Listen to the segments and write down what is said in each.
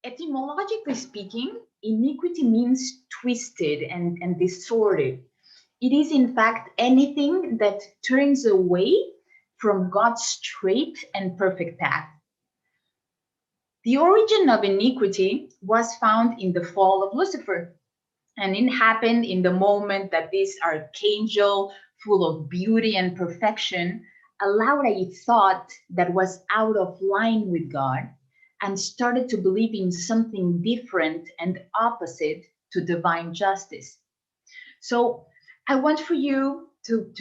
Etymologically speaking, iniquity means twisted and distorted. It is, in fact, anything that turns away from God's straight and perfect path. The origin of iniquity was found in the fall of Lucifer, and it happened in the moment that this archangel, full of beauty and perfection, allowed a thought that was out of line with God and started to believe in something different and opposite to divine justice. So I want for you to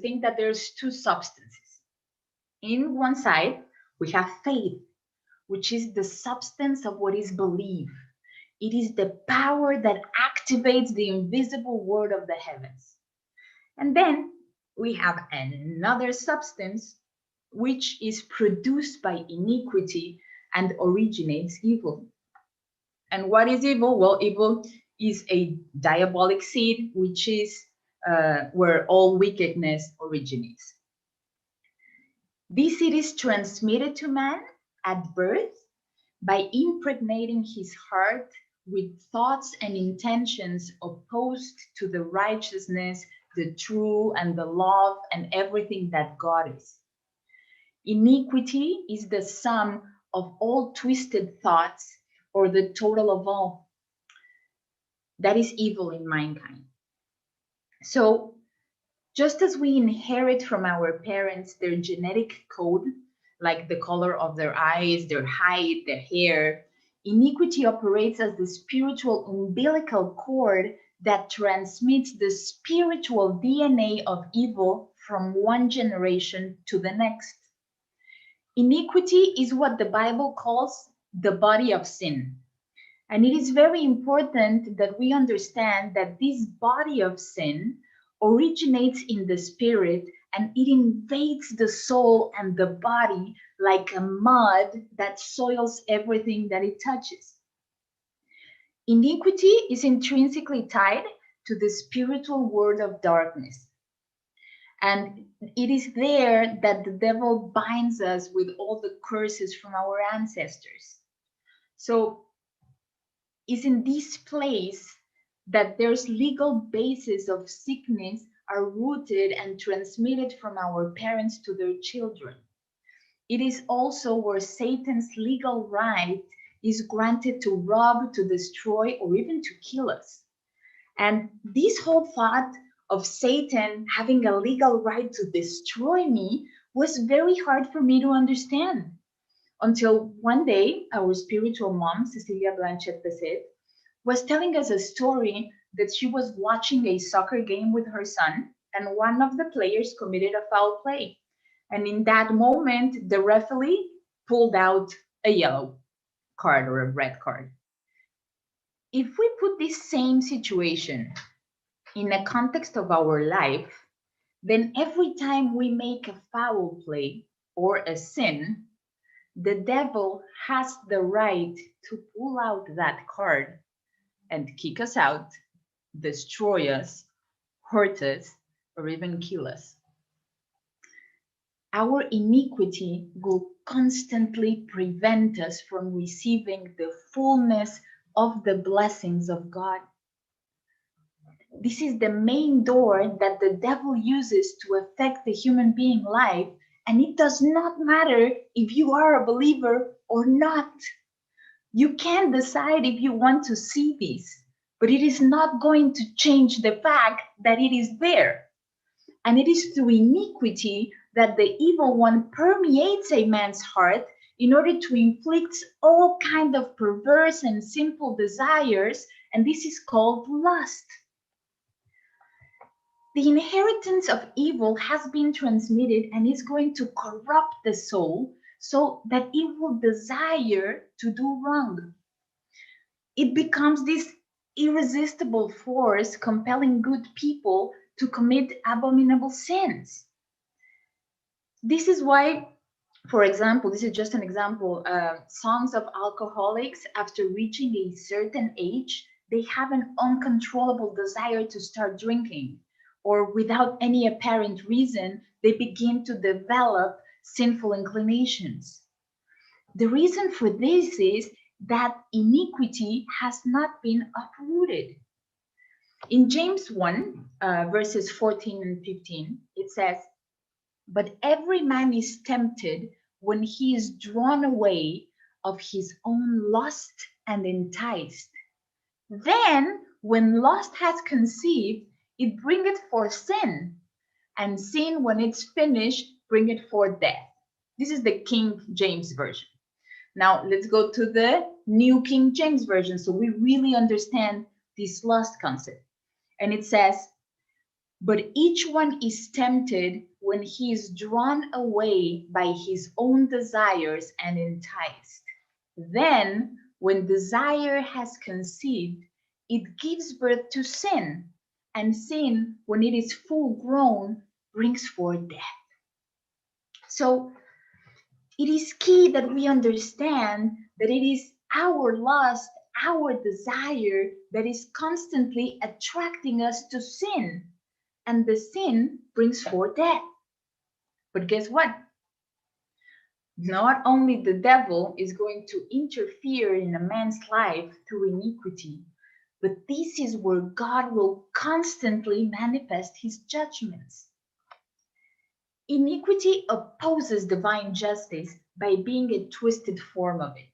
think that there's two substances. In one side, we have faith, which is the substance of what is believed. It is the power that activates the invisible word of the heavens. And then we have another substance, which is produced by iniquity and originates evil. And what is evil? Well, evil is a diabolic seed, which is where all wickedness originates. This seed is transmitted to man at birth by impregnating his heart with thoughts and intentions opposed to the righteousness, the true, and the love, and everything that God is. Iniquity is the sum of all twisted thoughts, or the total of all that is evil in mankind. So, just as we inherit from our parents their genetic code, like the color of their eyes, their height, their hair, iniquity operates as the spiritual umbilical cord that transmits the spiritual DNA of evil from one generation to the next. Iniquity is what the Bible calls the body of sin. And it is very important that we understand that this body of sin originates in the spirit, and it invades the soul and the body like a mud that soils everything that it touches. Iniquity is intrinsically tied to the spiritual world of darkness. And it is there that the devil binds us with all the curses from our ancestors. So it's in this place that there's legal basis of sickness are rooted and transmitted from our parents to their children. It is also where Satan's legal right is granted to rob, to destroy, or even to kill us. And this whole thought of Satan having a legal right to destroy me was very hard for me to understand. Until one day, our spiritual mom, Cecilia Blanchet-Pesset, was telling us a story that she was watching a soccer game with her son, and one of the players committed a foul play. And in that moment, the referee pulled out a yellow card or a red card. If we put this same situation in a context of our life, then every time we make a foul play or a sin, the devil has the right to pull out that card and kick us out, destroy us, hurt us, or even kill us. Our iniquity will constantly prevent us from receiving the fullness of the blessings of God. This is the main door that the devil uses to affect the human being life, and it does not matter if you are a believer or not. You can decide if you want to see this, but it is not going to change the fact that it is there. And it is through iniquity that the evil one permeates a man's heart in order to inflict all kinds of perverse and sinful desires, and this is called lust. The inheritance of evil has been transmitted and is going to corrupt the soul so that it will desire to do wrong. It becomes this irresistible force compelling good people to commit abominable sins. This is why, for example, this is just an example, songs of alcoholics, after reaching a certain age, they have an uncontrollable desire to start drinking, or without any apparent reason, they begin to develop sinful inclinations. The reason for this is that iniquity has not been uprooted. In James 1, verses 14 and 15, it says, "But every man is tempted when he is drawn away of his own lust and enticed. Then, when lust has conceived, it bringeth forth sin, and sin, when it's finished, bringeth forth death." This is the King James Version. Now, let's go to the New King James Version so we really understand this lust concept. And it says, "But each one is tempted when he is drawn away by his own desires and enticed. Then, when desire has conceived, it gives birth to sin, and sin, when it is full grown, brings forth death." So it is key that we understand that it is our lust, our desire that is constantly attracting us to sin, and the sin brings forth death. But guess what? Not only the devil is going to interfere in a man's life through iniquity, but this is where God will constantly manifest his judgments. Iniquity opposes divine justice by being a twisted form of it.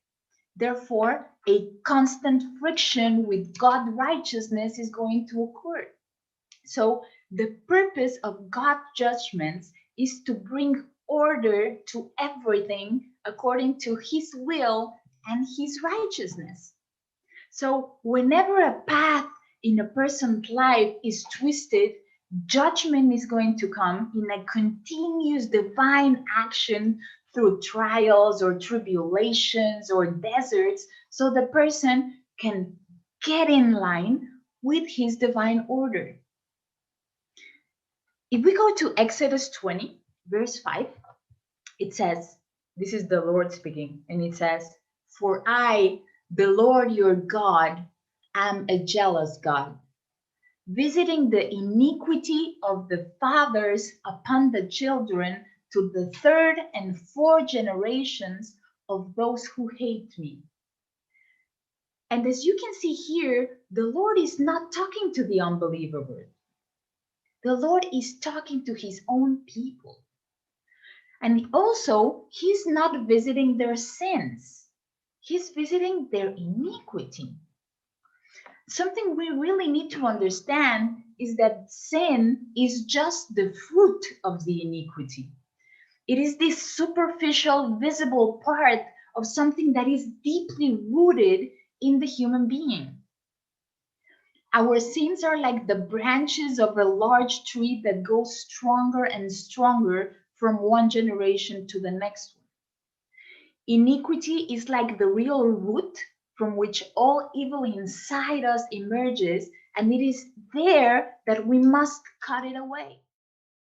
Therefore, a constant friction with God's righteousness is going to occur. So, the purpose of God's judgments is to bring order to everything according to his will and his righteousness. So, whenever a path in a person's life is twisted, judgment is going to come in a continuous divine action through trials or tribulations or deserts, so the person can get in line with his divine order. If we go to Exodus 20, verse 5, it says, this is the Lord speaking, and it says, "For I, the Lord your God, am a jealous God, visiting the iniquity of the fathers upon the children to the third and fourth generations of those who hate me." And as you can see here, the Lord is not talking to the unbeliever. The Lord is talking to his own people. And also, he's not visiting their sins. He's visiting their iniquity. Something we really need to understand is that sin is just the fruit of the iniquity. It is this superficial, visible part of something that is deeply rooted in the human being. Our sins are like the branches of a large tree that goes stronger and stronger from one generation to the next one. Iniquity is like the real root from which all evil inside us emerges, and it is there that we must cut it away.